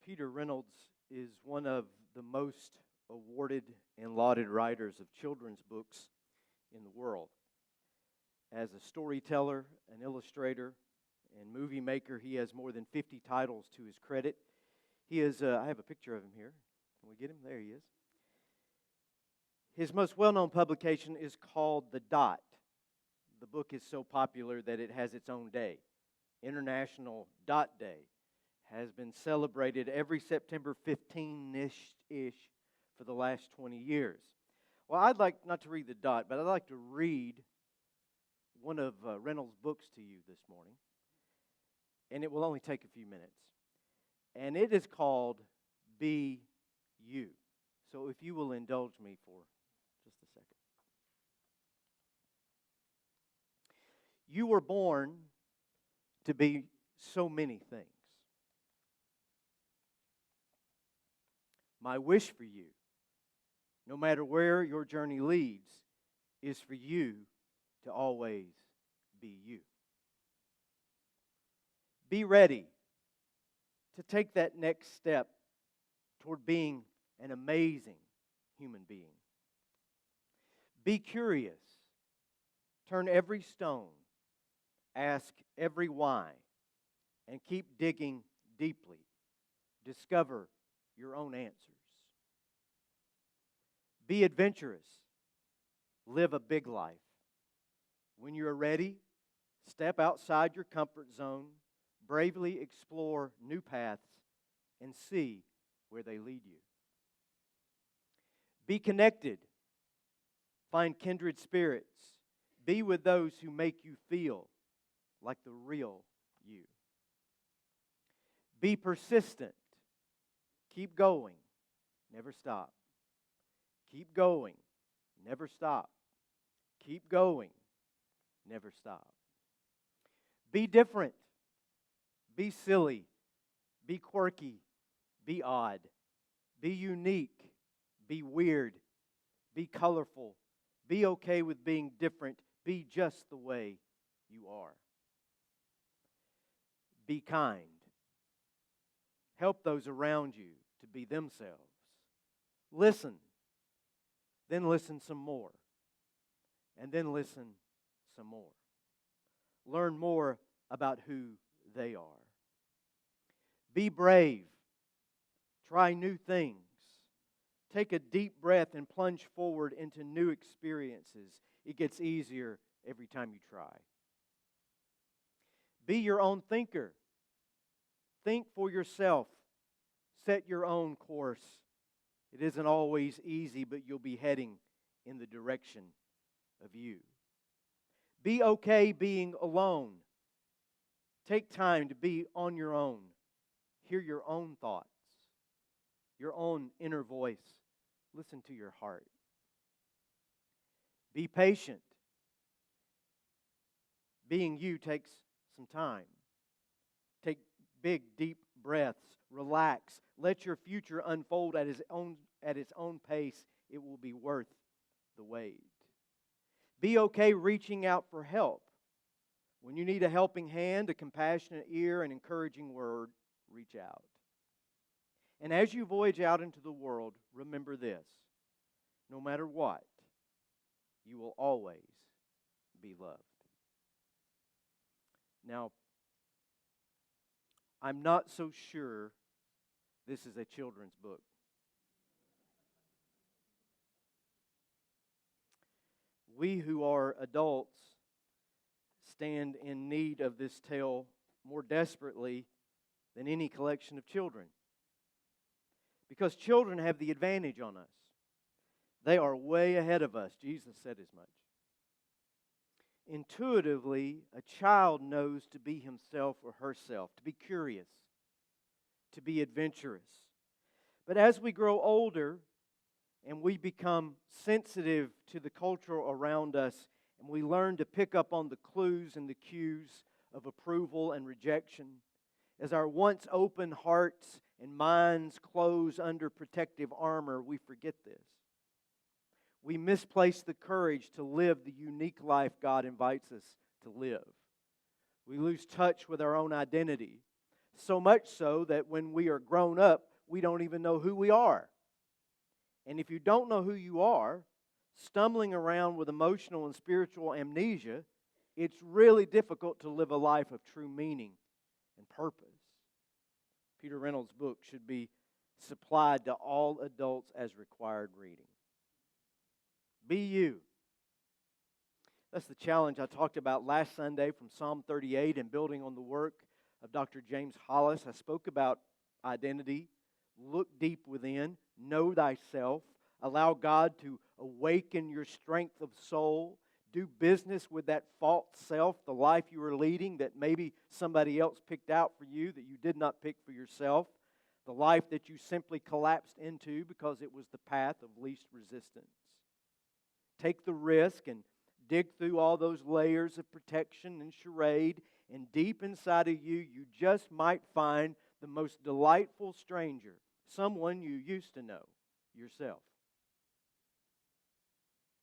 Peter Reynolds is one of the most awarded and lauded writers of children's books in the world. As a storyteller, an illustrator, and movie maker, he has more than 50 titles to his credit. I have a picture of him here. Can we get him? There he is. His most well-known publication is called The Dot. The book is so popular that it has its own day. International Dot Day has been celebrated every September 15-ish for the last 20 years. Well, I'd like not to read The Dot, but I'd like to read one of Reynolds' books to you this morning. And it will only take a few minutes. And it is called Be You. So if you will indulge me for just a second. You were born to be so many things. My wish for you, no matter where your journey leads, is for you to always be you. Be ready to take that next step toward being an amazing human being. Be curious. Turn every stone. Ask every why. And keep digging deeply. Discover your own answers. Be adventurous. Live a big life. When you're ready, step outside your comfort zone, bravely explore new paths, and see where they lead you. Be connected. Find kindred spirits. Be with those who make you feel like the real you. Be persistent. Keep going. Never stop. Keep going. Never stop. Keep going. Never stop. Be different. Be silly. Be quirky. Be odd. Be unique. Be weird. Be colorful. Be okay with being different. Be just the way you are. Be kind. Help those around you to be themselves. Listen. Then listen some more. And then listen some more. Learn more about who they are. Be brave. Try new things. Take a deep breath and plunge forward into new experiences. It gets easier every time you try. Be your own thinker. Think for yourself. Set your own course. It isn't always easy, but you'll be heading in the direction of you. Be okay being alone. Take time to be on your own. Hear your own thoughts, your own inner voice. Listen to your heart. Be patient. Being you takes some time. Take big, deep breaths. Relax. Let your future unfold at its own pace. It will be worth the wait. Be okay reaching out for help. When you need a helping hand, a compassionate ear, an encouraging word, reach out. And as you voyage out into the world, remember this. No matter what, you will always be loved. Now, I'm not so sure this is a children's book. We who are adults stand in need of this tale more desperately than any collection of children. Because children have the advantage on us. They are way ahead of us. Jesus said as much. Intuitively, a child knows to be himself or herself, to be curious, to be adventurous. But as we grow older and we become sensitive to the culture around us, and we learn to pick up on the clues and the cues of approval and rejection, as our once open hearts and minds close under protective armor, we forget this. We misplace the courage to live the unique life God invites us to live. We lose touch with our own identity. So much so that when we are grown up, we don't even know who we are. And if you don't know who you are, stumbling around with emotional and spiritual amnesia, it's really difficult to live a life of true meaning and purpose. Peter Reynolds' book should be supplied to all adults as required reading. Be you. That's the challenge I talked about last Sunday from Psalm 38 and building on the work of Dr. James Hollis. I spoke about identity. Look deep within. Know thyself. Allow God to awaken your strength of soul. Do business with that false self, the life you are leading that maybe somebody else picked out for you that you did not pick for yourself. The life that you simply collapsed into because it was the path of least resistance. Take the risk and dig through all those layers of protection and charade, and deep inside of you, you just might find the most delightful stranger, someone you used to know, yourself.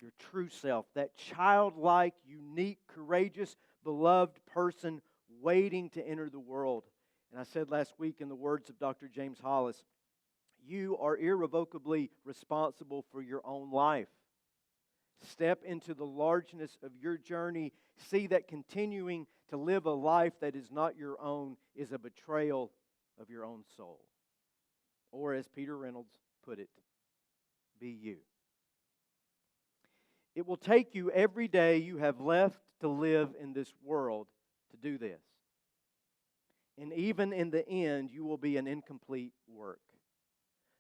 Your true self, that childlike, unique, courageous, beloved person waiting to enter the world. And I said last week in the words of Dr. James Hollis, you are irrevocably responsible for your own life. Step into the largeness of your journey. See that continuing to live a life that is not your own is a betrayal of your own soul. Or as Peter Reynolds put it, be you. It will take you every day you have left to live in this world to do this. And even in the end, you will be an incomplete work.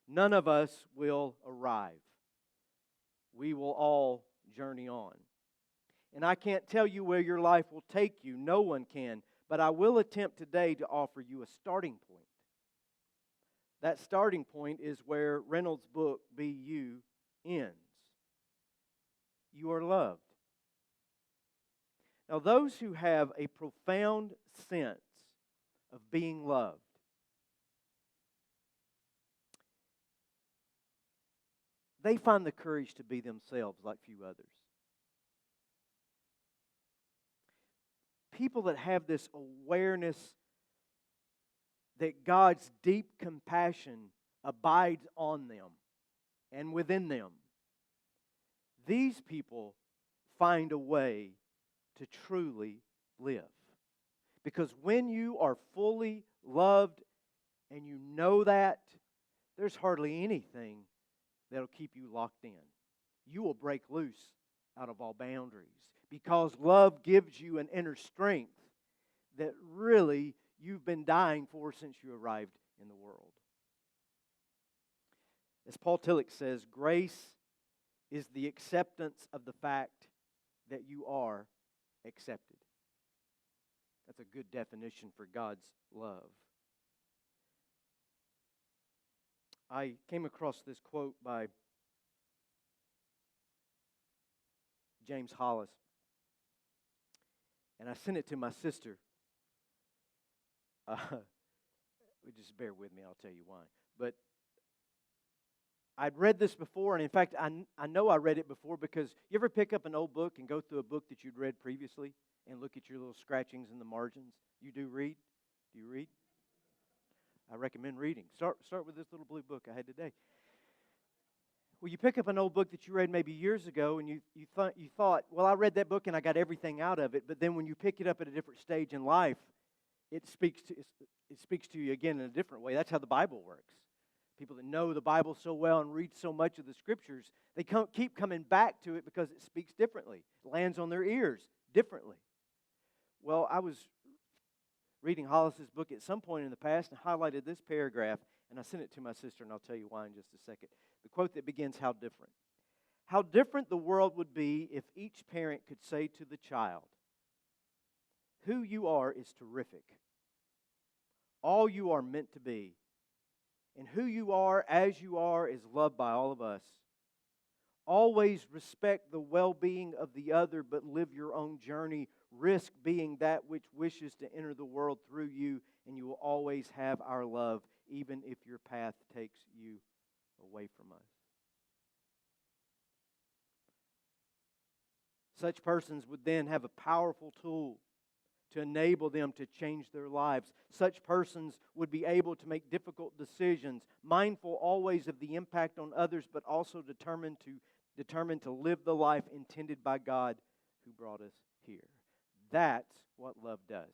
None of us will arrive. We will all journey on. And I can't tell you where your life will take you. No one can. But I will attempt today to offer you a starting point. That starting point is where Reynolds' book, Be You, ends. You are loved. Now, those who have a profound sense of being loved, they find the courage to be themselves like few others. People that have this awareness that God's deep compassion abides on them and within them, these people find a way to truly live. Because when you are fully loved and you know that, there's hardly anything that'll keep you locked in. You will break loose out of all boundaries because love gives you an inner strength that really you've been dying for since you arrived in the world. As Paul Tillich says, grace is the acceptance of the fact that you are accepted. That's a good definition for God's love. I came across this quote by James Hollis, and I sent it to my sister. Just bear with me, I'll tell you why. But I'd read this before, and in fact, I know I read it before because you ever pick up an old book and go through a book that you'd read previously and look at your little scratchings in the margins? You do read? Do you read? I recommend reading. Start with this little blue book I had today. Well, you pick up an old book that you read maybe years ago, and you thought, well, I read that book and I got everything out of it. But then when you pick it up at a different stage in life, it speaks to you again in a different way. That's how the Bible works. People that know the Bible so well and read so much of the Scriptures, they keep coming back to it because it speaks differently. It lands on their ears differently. Well, I was reading Hollis's book at some point in the past and highlighted this paragraph, and I sent it to my sister, and I'll tell you why in just a second. The quote that begins, how different. How different the world would be if each parent could say to the child, who you are is terrific. All you are meant to be. And who you are as you are is loved by all of us. Always respect the well-being of the other, but live your own journey. Risk being that which wishes to enter the world through you, and you will always have our love, even if your path takes you away from us. Such persons would then have a powerful tool to enable them to change their lives. Such persons would be able to make difficult decisions, mindful always of the impact on others, but also determined to live the life intended by God who brought us here. That's what love does.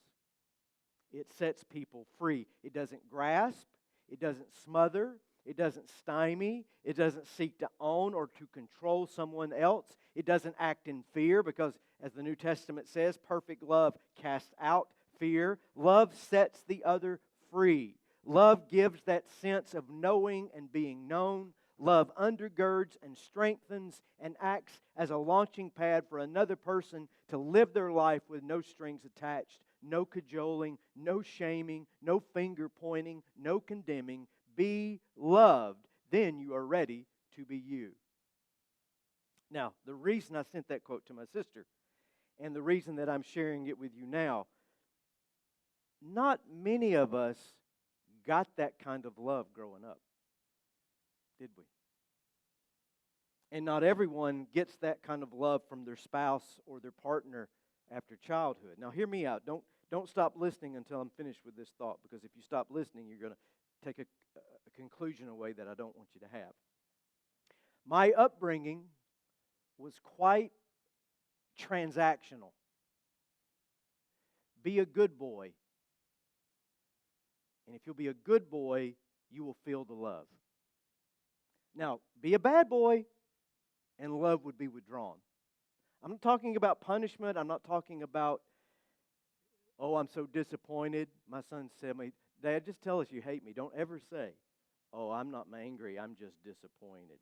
It sets people free. It doesn't grasp. It doesn't smother. It doesn't stymie. It doesn't seek to own or to control someone else. It doesn't act in fear because, as the New Testament says, perfect love casts out fear. Love sets the other free. Love gives that sense of knowing and being known. Love undergirds and strengthens and acts as a launching pad for another person to live their life with no strings attached, no cajoling, no shaming, no finger pointing, no condemning. Be loved, then you are ready to be you. Now, the reason I sent that quote to my sister, and the reason that I'm sharing it with you now, not many of us got that kind of love growing up, did we? And not everyone gets that kind of love from their spouse or their partner after childhood. Now, hear me out. Don't stop listening until I'm finished with this thought, because if you stop listening, you're going to take a conclusion away that I don't want you to have. My upbringing was quite transactional. Be a good boy. And if you'll be a good boy, you will feel the love. Now, be a bad boy, and love would be withdrawn. I'm not talking about punishment. I'm not talking about, oh, I'm so disappointed. My son said to me, Dad, just tell us you hate me. Don't ever say, oh, I'm not angry. I'm just disappointed.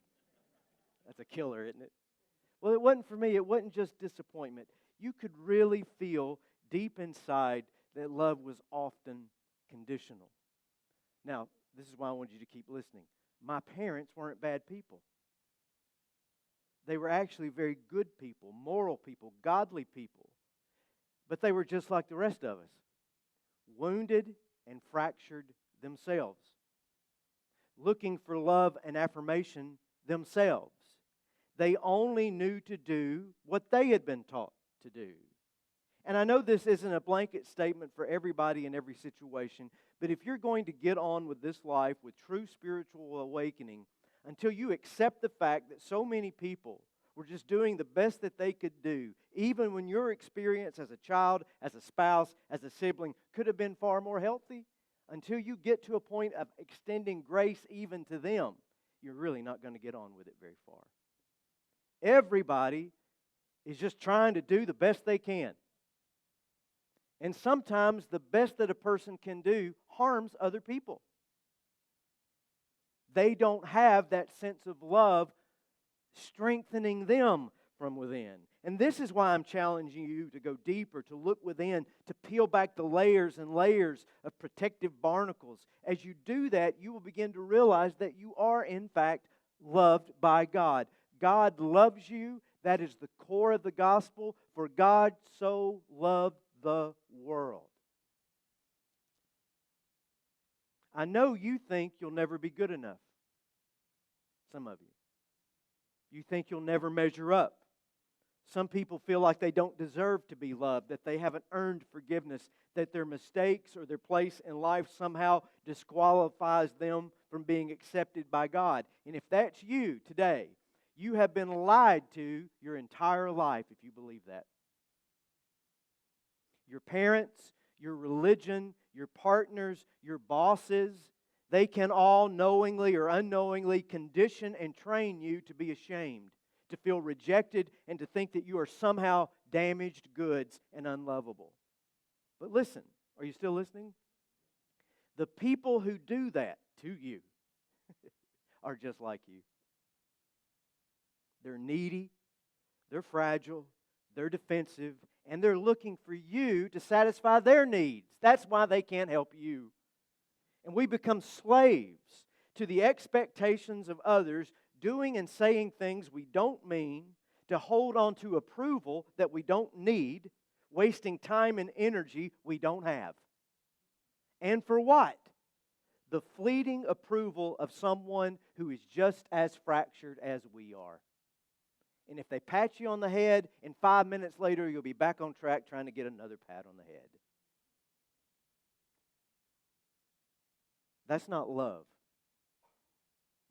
That's a killer, isn't it? Well, it wasn't for me. It wasn't just disappointment. You could really feel deep inside that love was often conditional. Now, this is why I want you to keep listening. My parents weren't bad people. They were actually very good people, moral people, godly people. But they were just like the rest of us, wounded and fractured themselves, looking for love and affirmation themselves. They only knew to do what they had been taught to do. And I know this isn't a blanket statement for everybody in every situation, but if you're going to get on with this life with true spiritual awakening, until you accept the fact that so many people were just doing the best that they could do, even when your experience as a child, as a spouse, as a sibling could have been far more healthy, until you get to a point of extending grace even to them, you're really not going to get on with it very far. Everybody is just trying to do the best they can. And sometimes the best that a person can do harms other people. They don't have that sense of love strengthening them from within. And this is why I'm challenging you to go deeper, to look within, to peel back the layers and layers of protective barnacles. As you do that, you will begin to realize that you are, in fact, loved by God. God loves you. That is the core of the gospel. For God so loved the world. I know you think you'll never be good enough. Some of you. You think you'll never measure up. Some people feel like they don't deserve to be loved, that they haven't earned forgiveness, that their mistakes or their place in life somehow disqualifies them from being accepted by God. And if that's you today, you have been lied to your entire life if you believe that. Your parents, your religion, your partners, your bosses, they can all knowingly or unknowingly condition and train you to be ashamed, to feel rejected, and to think that you are somehow damaged goods and unlovable. But listen, are you still listening? The people who do that to you are just like you. They're needy, they're fragile, they're defensive, and they're looking for you to satisfy their needs. That's why they can't help you. And we become slaves to the expectations of others, doing and saying things we don't mean, to hold on to approval that we don't need, wasting time and energy we don't have. And for what? The fleeting approval of someone who is just as fractured as we are. And if they pat you on the head, and 5 minutes later you'll be back on track trying to get another pat on the head. That's not love.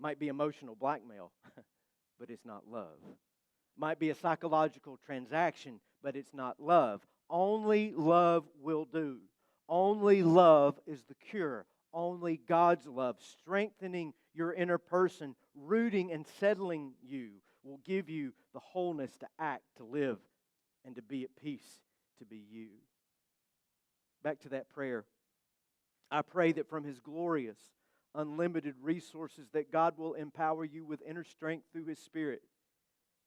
Might be emotional blackmail, but it's not love. Might be a psychological transaction, but it's not love. Only love will do. Only love is the cure. Only God's love, strengthening your inner person, rooting and settling you, will give you the wholeness to act, to live, and to be at peace, to be you. Back to that prayer. I pray that from His glorious, unlimited resources that God will empower you with inner strength through His Spirit.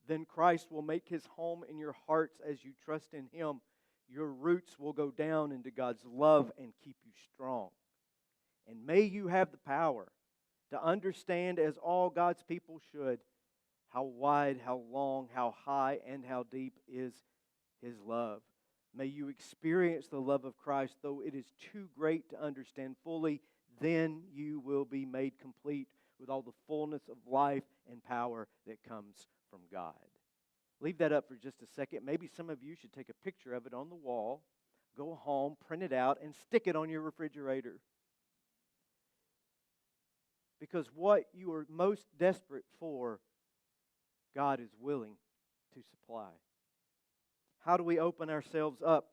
Then Christ will make His home in your hearts as you trust in Him. Your roots will go down into God's love and keep you strong. And may you have the power to understand, as all God's people should, how wide, how long, how high, and how deep is His love. May you experience the love of Christ, though it is too great to understand fully. Then you will be made complete with all the fullness of life and power that comes from God. Leave that up for just a second. Maybe some of you should take a picture of it on the wall, go home, print it out, and stick it on your refrigerator. Because what you are most desperate for, God is willing to supply. How do we open ourselves up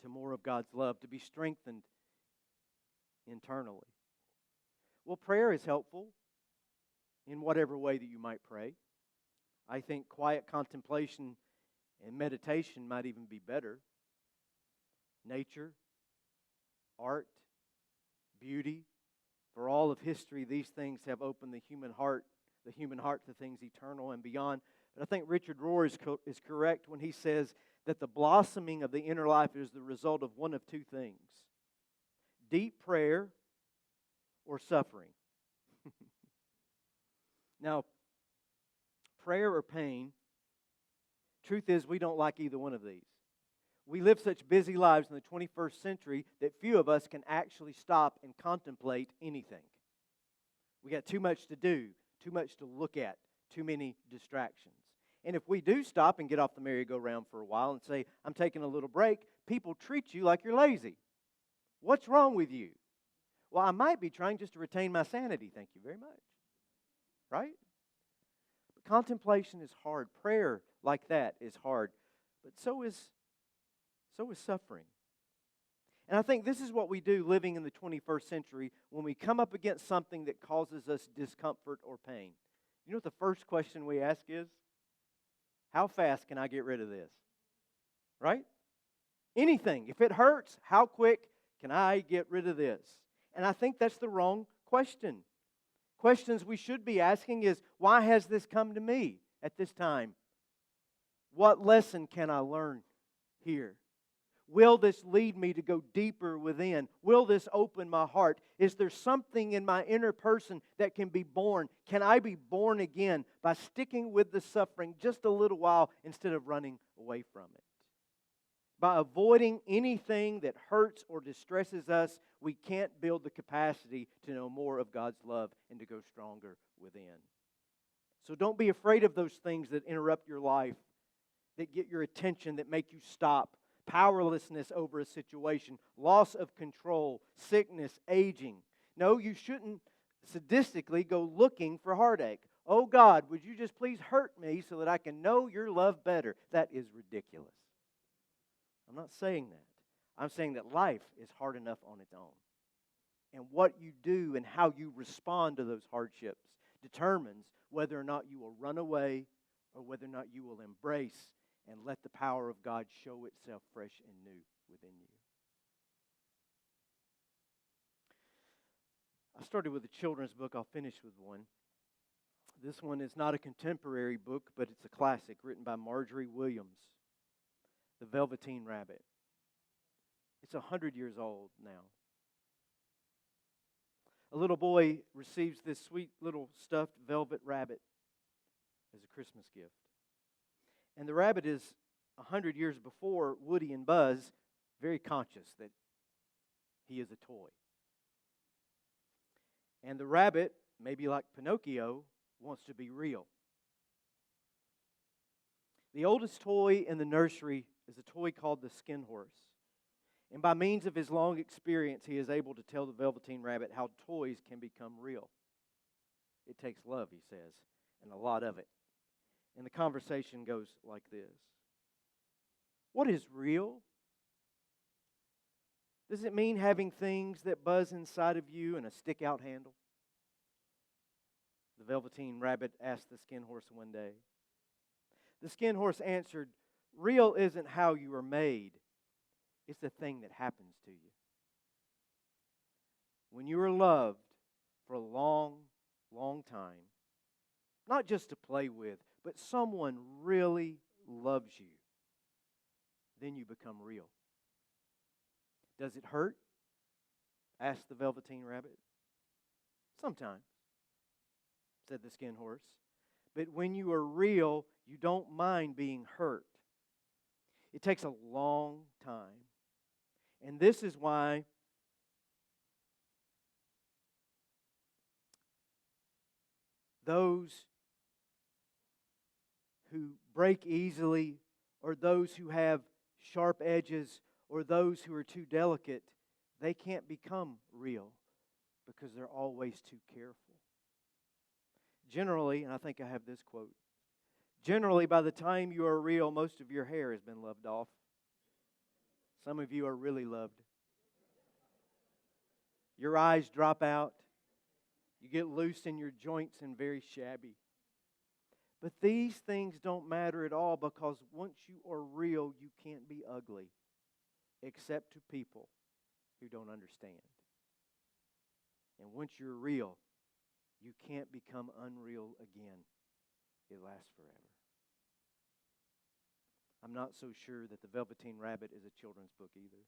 to more of God's love, to be strengthened internally? Well, prayer is helpful in whatever way that you might pray. I think quiet contemplation and meditation might even be better. Nature, art, beauty. For all of history, these things have opened the human heart to things eternal and beyond. But I think Richard Rohr is correct when he says that the blossoming of the inner life is the result of one of two things: deep prayer or suffering. Now, prayer or pain, truth is we don't like either one of these. We live such busy lives in the 21st century that few of us can actually stop and contemplate anything. We got too much to do, too much to look at, too many distractions. And if we do stop and get off the merry-go-round for a while and say, I'm taking a little break, people treat you like you're lazy. What's wrong with you? Well, I might be trying just to retain my sanity, thank you very much. Right? But contemplation is hard. Prayer like that is hard. But so is suffering. And I think this is what we do living in the 21st century when we come up against something that causes us discomfort or pain. You know what the first question we ask is? How fast can I get rid of this? Right? Anything. If it hurts, how quick can I get rid of this? And I think that's the wrong question. Questions we should be asking is, why has this come to me at this time? What lesson can I learn here? Will this lead me to go deeper within? Will this open my heart? Is there something in my inner person that can be born? Can I be born again by sticking with the suffering just a little while instead of running away from it? By avoiding anything that hurts or distresses us, we can't build the capacity to know more of God's love and to go stronger within. So don't be afraid of those things that interrupt your life, that get your attention, that make you stop. Powerlessness over a situation, loss of control, sickness, aging. No, you shouldn't sadistically go looking for heartache. Oh God, would you just please hurt me so that I can know your love better? That is ridiculous. I'm not saying that. I'm saying that life is hard enough on its own. And what you do and how you respond to those hardships determines whether or not you will run away or whether or not you will embrace and let the power of God show itself fresh and new within you. I started with a children's book. I'll finish with one. This one is not a contemporary book, but it's a classic written by Marjorie Williams, The Velveteen Rabbit. It's 100 years old now. A little boy receives this sweet little stuffed velvet rabbit as a Christmas gift. And the rabbit is 100 years before Woody and Buzz, very conscious that he is a toy. And the rabbit, maybe like Pinocchio, wants to be real. The oldest toy in the nursery is a toy called the Skin Horse. And by means of his long experience, he is able to tell the Velveteen Rabbit how toys can become real. It takes love, he says, and a lot of it. And the conversation goes like this. What is real? Does it mean having things that buzz inside of you and a stick-out handle? The Velveteen Rabbit asked the Skin Horse one day. The Skin Horse answered, real isn't how you are made. It's the thing that happens to you. When you are loved for a long, long time, not just to play with, but someone really loves you, then you become real. Does it hurt? Asked the Velveteen Rabbit. Sometimes, said the Skin Horse. But when you are real, you don't mind being hurt. It takes a long time. And this is why those who break easily, or those who have sharp edges, or those who are too delicate, they can't become real because they're always too careful. Generally, and I think I have this quote, generally by the time you are real, most of your hair has been loved off. Some of you are really loved. Your eyes drop out. You get loose in your joints and very shabby. But these things don't matter at all, because once you are real, you can't be ugly, except to people who don't understand. And once you're real, you can't become unreal again. It lasts forever. I'm not so sure that The Velveteen Rabbit is a children's book either.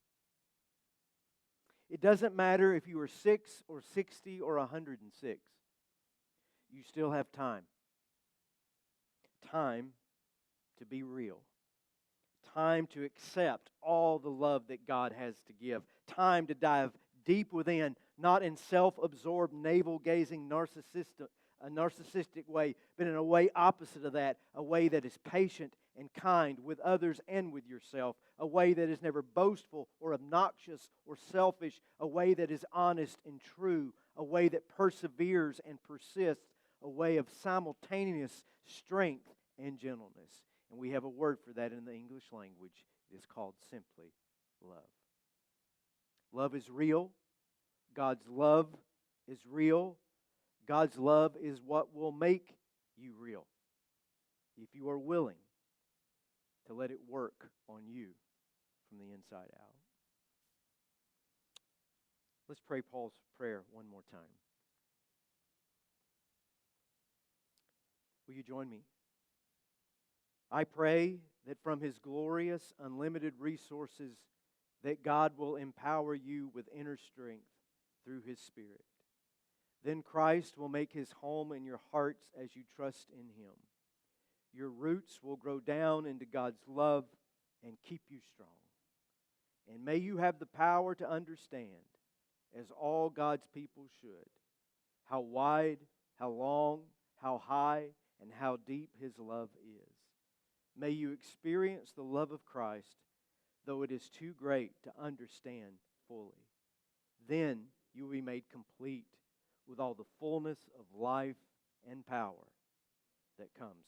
It doesn't matter if you are 6 or 60 or 106. You still have time. Time to be real. Time to accept all the love that God has to give. Time to dive deep within, not in self-absorbed, navel-gazing, narcissistic way, but in a way opposite of that, a way that is patient and kind with others and with yourself, a way that is never boastful or obnoxious or selfish, a way that is honest and true, a way that perseveres and persists, a way of simultaneous strength and gentleness. And we have a word for that in the English language. It is called simply love. Love is real. God's love is real. God's love is what will make you real, if you are willing to let it work on you from the inside out. Let's pray Paul's prayer one more time. Will you join me? I pray that from His glorious, unlimited resources, that God will empower you with inner strength through His Spirit. Then Christ will make His home in your hearts as you trust in Him. Your roots will grow down into God's love and keep you strong. And may you have the power to understand, as all God's people should, how wide, how long, how high, and how deep His love is. May you experience the love of Christ, though it is too great to understand fully. Then you will be made complete with all the fullness of life and power that comes